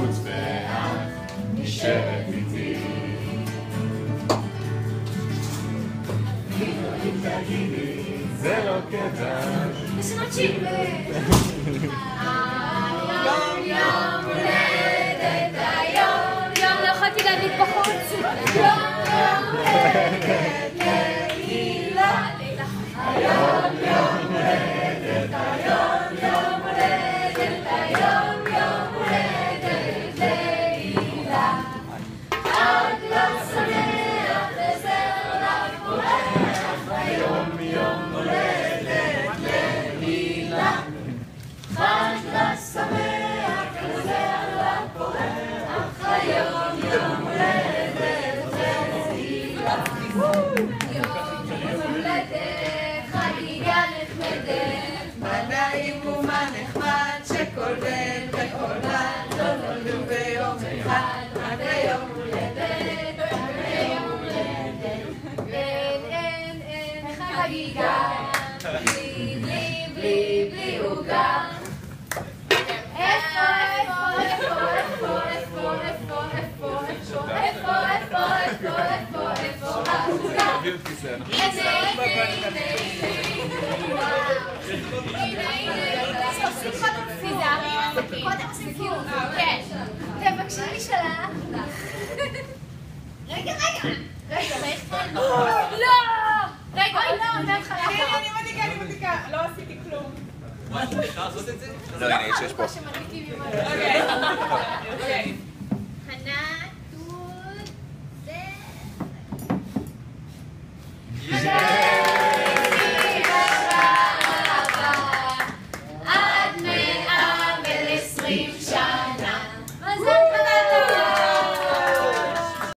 בחוץ ואת נשארת איתי. אם תגידי זה לא כדאי. לשנות שיבלת. יום יום הולדת היום. יום לא יכולתי להגיד בחוץ. יום הולדת להילה. היום יום הולדת היום. יום הולדת היום. יום הולדת להילה. עד לא שמח לזר לך פורח. היום יום הולדת להילה. חג לה שמח לזר לך פורח. היום יום הולדת להילה. יום הולדת חגיגה נחמדת. מה נעים ומה נחמד שכל בן וכל בת לא נולדו ביום אחד. עד היום הולדת, עד היום הולדת. אין חגיגה בלי עוגה. איפה תבקשי לי שלך. רגע, לא! רגע, אני מדליקה, לא עשיתי כלום. לא, הנה, יש פה. אוקיי.